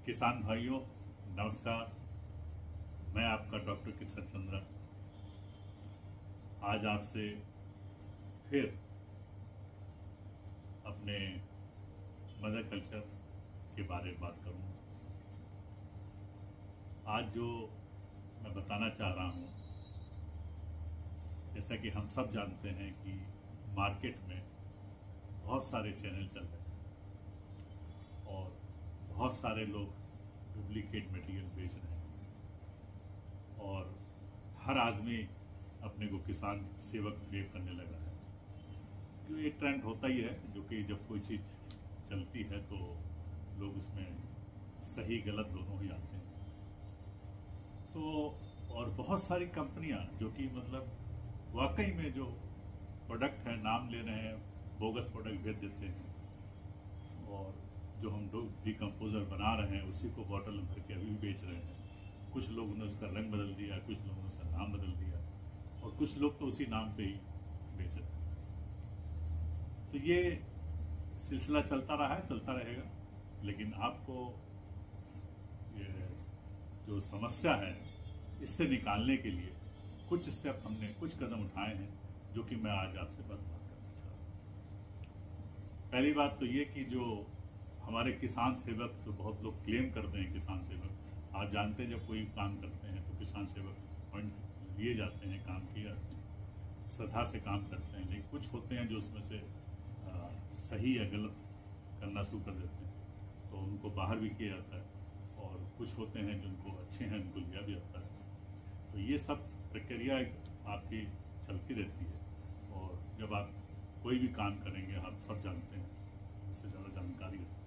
किसान भाइयों नमस्कार। मैं आपका डॉक्टर किशन चंद्रा आज आपसे फिर अपने मदर कल्चर के बारे में बात करूंगा। आज जो मैं बताना चाह रहा हूं, जैसा कि हम सब जानते हैं कि मार्केट में बहुत सारे चैनल चल रहे हैं और बहुत सारे लोग डुप्लीकेट मटेरियल बेच रहे हैं और हर आदमी अपने को किसान सेवक क्लेम करने लगा है। तो एक ट्रेंड होता ही है, जो कि जब कोई चीज़ चलती है तो लोग उसमें सही गलत दोनों ही आते हैं। तो और बहुत सारी कंपनियां जो कि मतलब वाकई में जो प्रोडक्ट है नाम ले रहे हैं, बोगस प्रोडक्ट भेज देते हैं और जो हम लोग डिकम्पोजर बना रहे हैं उसी को बॉटल में भर के अभी भी बेच रहे हैं। कुछ लोगों ने उसका रंग बदल दिया, कुछ लोगों ने उसका नाम बदल दिया और कुछ लोग तो उसी नाम पे ही बेच रहे हैं। तो ये सिलसिला चलता रहा है, चलता रहेगा। लेकिन आपको ये जो समस्या है इससे निकालने के लिए कुछ स्टेप हमने कुछ कदम उठाए हैं, जो कि मैं आज आपसे बात करना चाह रहा हूँ। पहली बात तो ये कि जो हमारे किसान सेवक, जो बहुत लोग क्लेम करते हैं किसान सेवक, आप जानते हैं जब कोई काम करते हैं तो किसान सेवक पॉइंट लिए जाते हैं, काम किया श्रद्धा से काम करते हैं। लेकिन कुछ होते हैं जो उसमें से सही या गलत करना शुरू कर देते हैं तो उनको बाहर भी किया जाता है और कुछ होते हैं जिनको अच्छे हैं उनको लिया भी जाता है। तो ये सब प्रक्रिया आपकी चलती रहती है और जब आप कोई भी काम करेंगे, आप सब जानते हैं, उससे ज़्यादा जानकारी रखते हैं,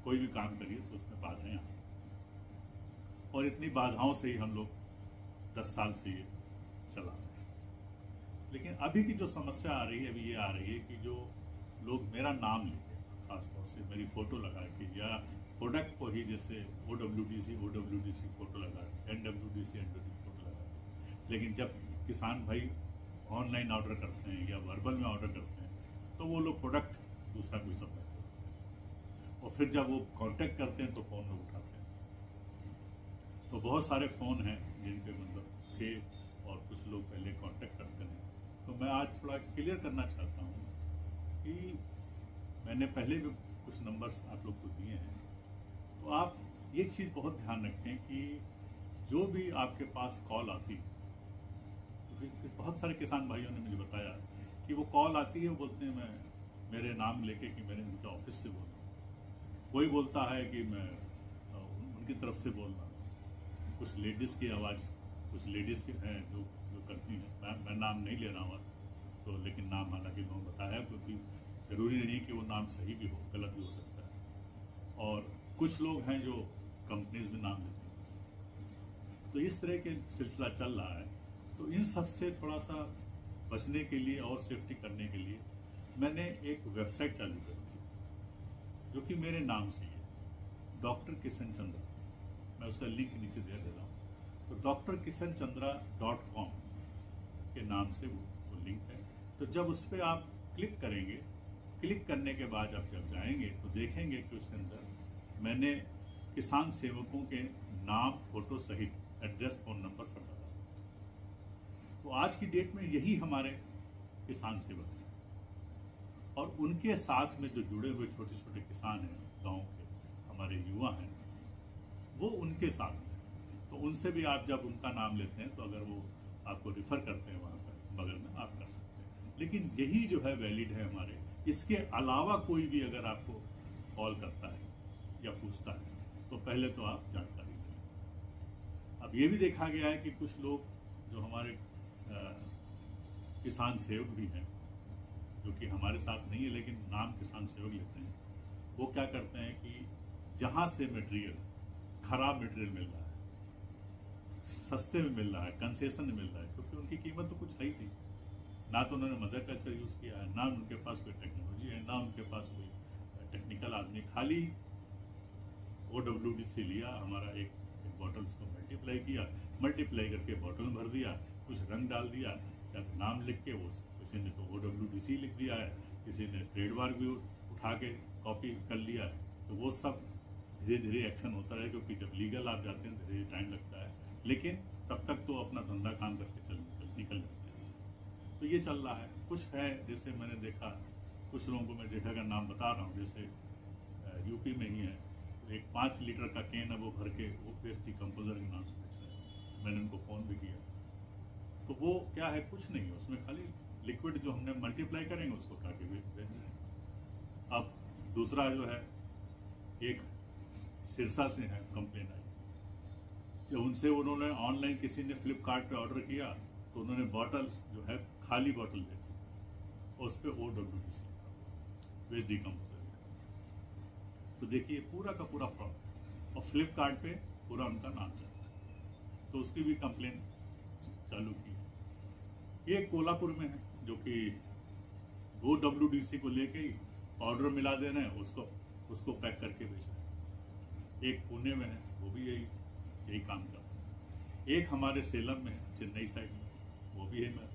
कोई भी काम करिए तो उसमें बाधाएं आती हैं और इतनी बाधाओं से ही हम लोग 10 साल से ये चला रहे हैं। लेकिन अभी की जो समस्या आ रही है, अभी ये आ रही है कि जो लोग मेरा नाम लेके, खासतौर से मेरी फोटो लगा के या प्रोडक्ट को ही जैसे OWDC फोटो लगा के, NWDC फोटो लगा के, लेकिन जब किसान भाई ऑनलाइन ऑर्डर करते हैं या वर्बल में ऑर्डर करते हैं तो वो लोग प्रोडक्ट दूसरा कोई सप्लाई करते हैं और फिर जब वो कांटेक्ट करते हैं तो फोन में उठाते हैं। तो बहुत सारे फोन हैं जिनके मतलब थे और कुछ लोग पहले कांटेक्ट करते हैं। तो मैं आज थोड़ा क्लियर करना चाहता हूँ कि मैंने पहले भी कुछ नंबर्स आप लोग को दिए हैं। तो आप एक चीज़ बहुत ध्यान रखें कि जो भी आपके पास कॉल आती है, तो बहुत सारे किसान भाइयों ने मुझे बताया कि वो कॉल आती है, बोलते हैं मैं मेरे नाम लेके कि मैंने उनके ऑफिस से बोल रहा हूँ, कोई बोलता है कि मैं उनकी तरफ से बोल रहा हूँ, कुछ लेडीज़ की आवाज़, कुछ लेडीज़ के हैं जो करती हैं। मैं नाम नहीं ले रहा हूँ तो, लेकिन नाम हालांकि मैं बताया क्योंकि ज़रूरी नहीं कि वो नाम सही भी हो, गलत भी हो सकता है। और कुछ लोग हैं जो कंपनीज में नाम लेते हैं। तो इस तरह के सिलसिला चल रहा है। तो इन सब से थोड़ा सा बचने के लिए और सेफ्टी करने के लिए मैंने एक वेबसाइट चालू कर दी जो कि मेरे नाम से है, डॉक्टर किशन चंद्रा। मैं उसका लिंक नीचे दे रहा हूँ। तो drkishanchandra.com के नाम से वो लिंक है। तो जब उस पर आप क्लिक करेंगे, क्लिक करने के बाद आप जब जाएंगे तो देखेंगे कि उसके अंदर मैंने किसान सेवकों के नाम, फोटो सहित एड्रेस, फोन नंबर सब डाला। तो आज की डेट में यही हमारे किसान सेवक हैं और उनके साथ में जो जुड़े हुए छोटे छोटे किसान हैं गांव के, हमारे युवा हैं, वो उनके साथ हैं। तो उनसे भी आप जब उनका नाम लेते हैं तो अगर वो आपको रिफर करते हैं वहां पर बगल में, आप कर सकते हैं। लेकिन यही जो है वैलिड है हमारे। इसके अलावा कोई भी अगर आपको कॉल करता है या पूछता है तो पहले तो आप जानकारी दें। अब ये भी देखा गया है कि कुछ लोग जो हमारे किसान सेवक भी हैं, जो कि हमारे साथ नहीं है लेकिन नाम किसान सेवक लेते हैं, वो क्या करते हैं कि जहां से मटेरियल, खराब मटेरियल मिल रहा है, सस्ते में मिल रहा है, कंसेशन में मिल रहा है, क्योंकि उनकी कीमत तो कुछ है ही नहीं। ना तो उन्होंने मदर कल्चर यूज किया है, ना उनके पास कोई टेक्नोलॉजी है, ना उनके पास कोई टेक्निकल आदमी, खाली OWDC लिया, हमारा एक बॉटल उसको मल्टीप्लाई किया, मल्टीप्लाई करके बॉटल में भर दिया, कुछ रंग डाल दिया, या नाम लिख के, वो किसी ने तो OWDC लिख दिया है, किसी ने ट्रेडमार्क भी उठा के कॉपी कर लिया है। तो वो सब धीरे धीरे एक्शन होता है, क्योंकि जब लीगल आप जाते हैं धीरे टाइम लगता है, लेकिन तब तक तो अपना धंधा काम करके निकल जाते हैं। तो ये चल रहा है। कुछ है जैसे मैंने देखा, कुछ लोगों को मैं जगह का नाम बता रहा हूँ, जैसे यूपी में ही है, तो एक 5 लीटर का कैन है वो भर के वो वेस्ट डिकम्पोजर के नाम से बेच रहे हैं। मैंने उनको फ़ोन भी किया, तो वो क्या है, कुछ नहीं है उसमें, खाली लिक्विड जो हमने मल्टीप्लाई करेंगे उसको उठा के बेच रहे हैं। अब दूसरा जो है, एक सिरसा से है कंप्लेन आई, जब उनसे उन्होंने ऑनलाइन किसी ने फ्लिपकार्ट पे ऑर्डर किया तो उन्होंने बॉटल जो है खाली बॉटल दे दी और उस पर OWDC वेस्ट डिकम्पोजर। तो देखिए पूरा का पूरा फ्रॉड, और फ्लिपकार्ट पे पूरा उनका नाम चलता है, तो उसकी भी कंप्लेन चालू की। ये कोल्हापुर में है जो कि OWDC को लेके ही ऑर्डर मिला दे रहे हैं, उसको पैक करके बेच रहे हैं। एक पुणे में है, वो भी यही काम करता है। एक हमारे सेलम में है, चेन्नई साइड में, वो भी है।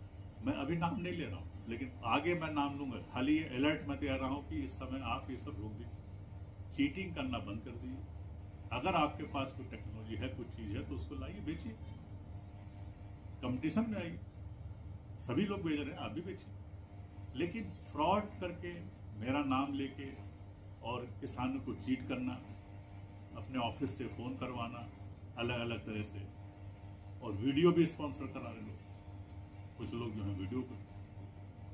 मैं अभी नाम नहीं ले रहा हूँ, लेकिन आगे मैं नाम लूंगा। खाली ये अलर्ट मैं दे रहा हूँ कि इस समय आप ये सब रोक दीजिए, चीटिंग करना बंद कर दीजिए। अगर आपके पास कोई टेक्नोलॉजी है, कुछ चीज है, तो उसको लाइए, बेचिए, कंपटीशन में आइए। सभी लोग बेच रहे हैं, आप भी बेचिए। लेकिन फ्रॉड करके मेरा नाम लेके और किसानों को चीट करना, अपने ऑफिस से फोन करवाना अलग अलग तरह से, और वीडियो भी स्पॉन्सर करा रहे लोग। कुछ लोग जो है वीडियो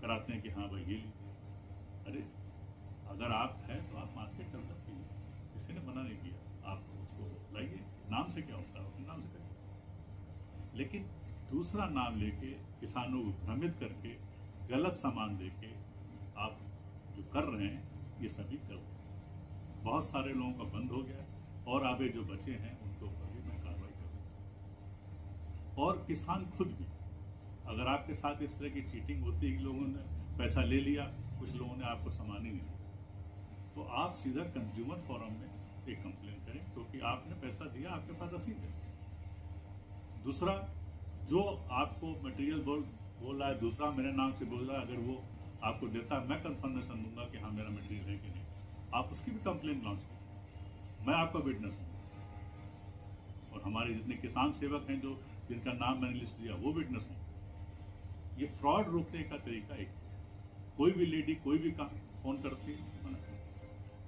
कराते हैं कि हाँ भाई ये लीजिए। अरे अगर आप है तो आप मार्केट डेवलप कीजिए, किसी ने मना नहीं किया, आप उसको लाइए। नाम से क्या होता है, अपने नाम से करिए। लेकिन दूसरा नाम लेके किसानों को भ्रमित करके गलत सामान देके आप जो कर रहे हैं, ये सभी गलत है। बहुत सारे लोगों का बंद हो गया, और आगे जो बचे हैं उनके ऊपर भी मैं कार्रवाई करूँगा। और किसान खुद भी, अगर आपके साथ इस तरह की चीटिंग होती है कि लोगों ने पैसा ले लिया, कुछ लोगों ने आपको सामान ही नहीं दिया, तो आप सीधा कंज्यूमर फोरम में एक कंप्लेन करें, क्योंकि आपने पैसा दिया, आपके पास रसीद है। दूसरा, जो आपको मटेरियल बोल रहा है, दूसरा मेरे नाम से बोल रहा है, अगर वो आपको देता है, मैं कंफर्मेशन दूंगा कि हाँ मेरा मटेरियल है कि नहीं, आप उसकी भी कंप्लेन लॉन्च करें, मैं आपका विटनेस हूँ। और हमारे जितने किसान सेवक हैं जो जिनका नाम मैंने लिस्ट दिया, वो विटनेस हूँ। ये फ्रॉड रोकने का तरीका एक, कोई भी लेडी कोई भी काम फोन करती है,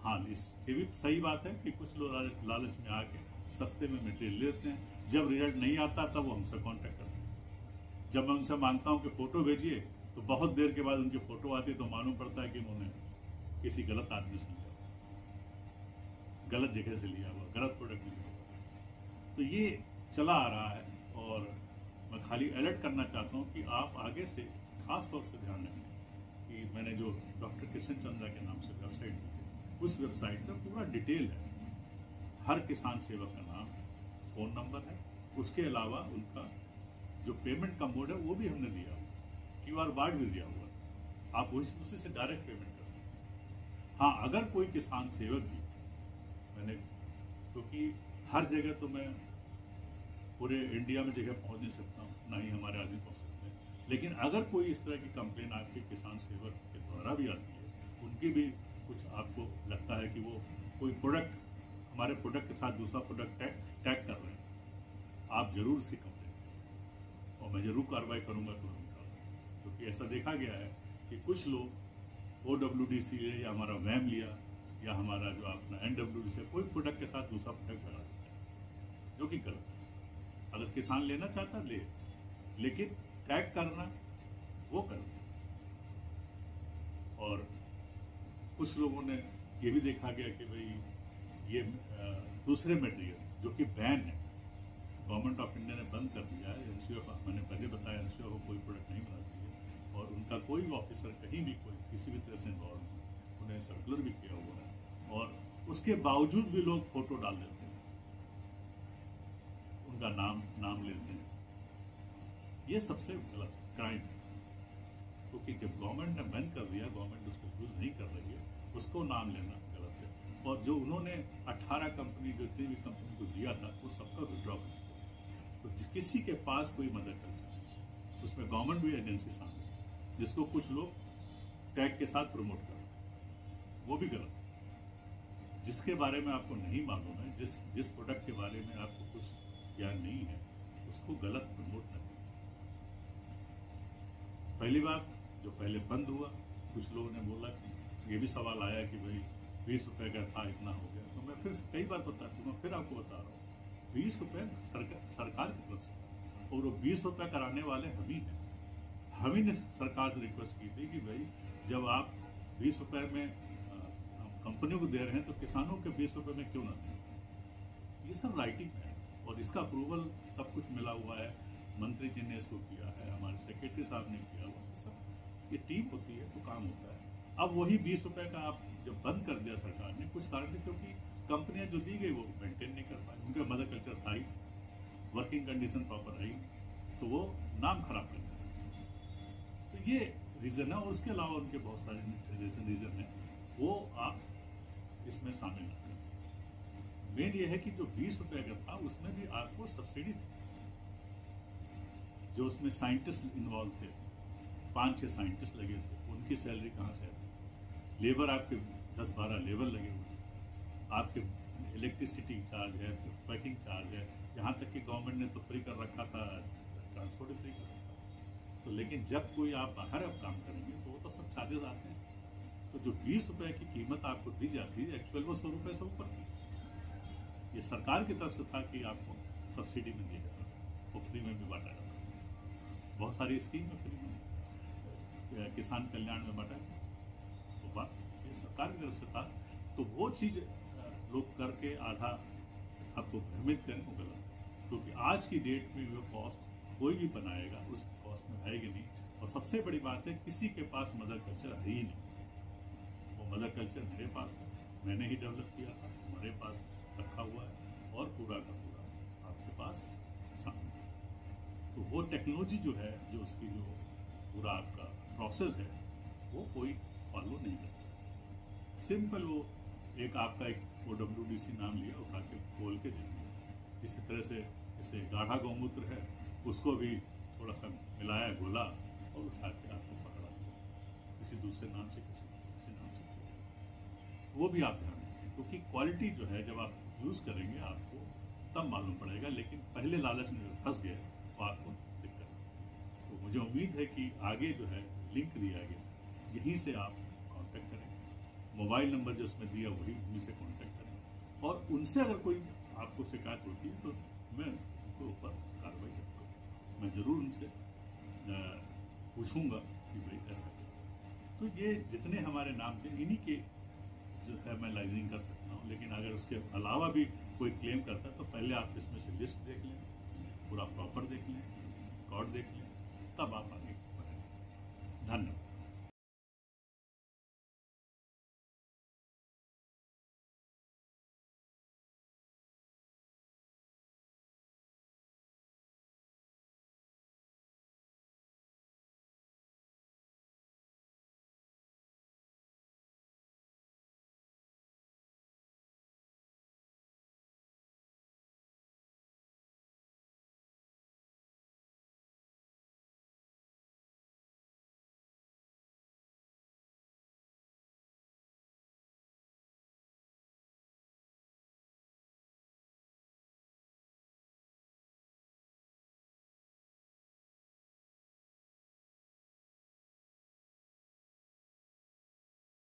हाँ ये भी सही बात है कि कुछ लोग लालच में आके सस्ते में मटेरियल लेते हैं, जब रिजल्ट नहीं आता तब वो हमसे कांटेक्ट करते हैं। जब मैं उनसे मांगता हूँ कि फोटो भेजिए, तो बहुत देर के बाद उनकी फोटो आती है, तो मालूम पड़ता है कि उन्होंने किसी गलत आदमी से लिया, गलत जगह से लिया हुआ, गलत प्रोडक्ट लिया हुआ। तो ये चला आ रहा है, और मैं खाली अलर्ट करना चाहता हूँ कि आप आगे से खास तौर से ध्यान रखें कि मैंने जो डॉक्टर किशन चंद्रा के नाम से वेबसाइट दी है, उस वेबसाइट में पूरा डिटेल है, हर किसान सेवक का नाम, फोन नंबर है, उसके अलावा उनका जो पेमेंट का मोड है वो भी हमने दिया हुआ, QR बार्ड भी दिया हुआ, आप उसी से डायरेक्ट पेमेंट कर सकते हैं। हाँ, अगर कोई किसान सेवक भी, मैंने क्योंकि हर जगह तो मैं पूरे इंडिया में जगह पहुंच नहीं सकता हूँ, ना ही हमारे आदमी पहुंच सकते हैं, लेकिन अगर कोई इस तरह की कंप्लेन आपके किसान सेवक के द्वारा भी आती है, उनकी भी कुछ आपको लगता है कि वो कोई प्रोडक्ट, हमारे प्रोडक्ट के साथ दूसरा प्रोडक्ट टैग कर रहे हैं, आप जरूर उसकी कंप्लेन करें, और मैं जरूर कार्रवाई करूंगा तुरंत कार्रवाई। क्योंकि ऐसा देखा गया है कि कुछ लोग OWDC या हमारा वैम लिया, या हमारा जो अपना NWDC, कोई प्रोडक्ट के साथ दूसरा प्रोडक्ट लगा देता है, जो कि गलत है। अगर किसान लेना चाहता ले, लेकिन टैग करना वो कर। और कुछ लोगों ने ये भी देखा गया कि भाई ये दूसरे मटेरियल जो कि बैन है, गवर्नमेंट ऑफ इंडिया ने बंद कर दिया है। NCO का मैंने पहले बताया, NCO को कोई प्रोडक्ट नहीं बनाती है, और उनका कोई भी ऑफिसर कहीं भी कोई किसी भी तरह से इन्वॉल्व नहीं, उन्हें सर्कुलर भी किया हुआ है, और उसके बावजूद भी लोग फोटो डाल देते हैं, उनका नाम लेते हैं। ये सबसे गलत क्राइम है, क्योंकि जब गवर्नमेंट ने बैन कर दिया, गवर्नमेंट उसको यूज नहीं कर रही है, उसको नाम लेना गलत है। और जो उन्होंने 18 कंपनी, जितनी भी कंपनी को दिया था, वो सबका विड्रॉ कर दिया। तो किसी के पास कोई मदर कल्चर, उसमें गवर्नमेंट भी एजेंसी शामिल है, जिसको कुछ लोग टैग के साथ प्रमोट कर रहे हैं, वो भी गलत है। जिसके बारे में आपको नहीं मालूम है, जिस प्रोडक्ट के बारे में आपको कुछ ज्ञान नहीं है, उसको गलत प्रमोट न करें। पहली बात, जो पहले बंद हुआ, कुछ लोगों ने बोला, ये भी सवाल आया कि भाई 20 रुपए का था, इतना हो गया। तो मैं फिर कई बार बता चुका, फिर आपको बता रहा हूँ, 20 रुपए सरकार की तरफ से, और वो 20 रुपए कराने वाले हम ही हैं। हम ही ने सरकार से रिक्वेस्ट की थी कि भाई जब आप 20 रुपए में कंपनियों को दे रहे हैं तो किसानों के 20 रुपए में क्यों ना दें। ये सब राइटिंग है और इसका अप्रूवल सब कुछ मिला हुआ है। मंत्री जी ने इसको किया है, हमारे सेक्रेटरी साहब ने किया हुआ है। सब ये टीम होती है तो काम होता है। अब वही 20 रुपए का आप जब बंद कर दिया सरकार ने, कुछ कारण थे, क्योंकि कंपनियां जो दी गई वो मेंटेन नहीं कर पाई, उनका मदर कल्चर था ही, वर्किंग कंडीशन प्रॉपर रही, तो वो नाम खराब कर दिया। तो ये रीजन है, और उसके अलावा उनके बहुत सारे रीजन है, वो आप इसमें शामिल न करें। मेन ये है कि जो 20 रुपए का था उसमें भी आपको सब्सिडी थी। जो उसमें साइंटिस्ट इन्वॉल्व थे, 5-6 साइंटिस्ट लगे थे, उनकी सैलरी कहाँ से आती, लेबर आपके 10-12 लेबर लगे हुए, आपके इलेक्ट्रिसिटी चार्ज है, पैकिंग चार्ज है, यहाँ तक कि गवर्नमेंट ने तो फ्री कर रखा था, ट्रांसपोर्ट फ्री कर रखा था। तो लेकिन जब कोई आप बाहर अब काम करेंगे तो वो तो सब चार्जेस आते हैं। तो जो 20 रुपए की कीमत आपको दी जाती है, एक्चुअल वो 100 रुपए से ऊपर थी। ये सरकार की तरफ से था कि आपको सब्सिडी में दिया जाता था, वो फ्री में भी बांटा जाता था। बहुत सारी स्कीम में फ्री में, किसान कल्याण में बांटा गया, तो बात ये सरकार की तरफ से था। तो वो चीज लोग करके आधा आपको भ्रमित करें, वो गलत है। क्योंकि आज की डेट में वो कॉस्ट कोई भी बनाएगा उस कॉस्ट में आएगी नहीं। और सबसे बड़ी बात है, किसी के पास मदर कल्चर है ही नहीं। वो मदर कल्चर मेरे पास है, मैंने ही डेवलप किया था, हमारे पास रखा हुआ है, और पूरा का पूरा आपके पास सामने। तो वो टेक्नोलॉजी जो है, जो उसकी जो पूरा आपका प्रोसेस है, वो कोई फॉलो नहीं करता। सिंपल वो एक आपका एक OWDC नाम लिया, उठा के खोल के दे दिया। इसी तरह से जैसे गाढ़ा गौमूत्र है, उसको भी थोड़ा सा मिलाया, घोला, और उठा के आपको पकड़ा दिया, किसी दूसरे नाम से, किसी नाम से। वो भी आप ध्यान रखें, क्योंकि क्वालिटी जो है जब आप यूज़ करेंगे आपको तब मालूम पड़ेगा। लेकिन पहले लालच में फंस गए तो आपको दिक्कत। तो मुझे उम्मीद है कि आगे जो है लिंक दिया गया, यहीं से आप कांटेक्ट करेंगे। मोबाइल नंबर जो उसमें दिया वही, उन्हीं से कांटेक्ट करें, और उनसे अगर कोई आपको शिकायत होती है तो मैं उनके ऊपर कार्रवाई करूँगा। मैं ज़रूर उनसे पूछूंगा कि भाई ऐसा क्या। तो ये जितने हमारे नाम थे, इन्हीं के जो है मैं लाइजनिंग कर सकता हूँ। लेकिन अगर उसके अलावा भी कोई क्लेम करता है तो पहले आप इसमें से लिस्ट देख लें, पूरा प्रॉपर देख लें, रिकॉर्ड देख लें, तब आप आगे बढ़ें। धन्यवाद।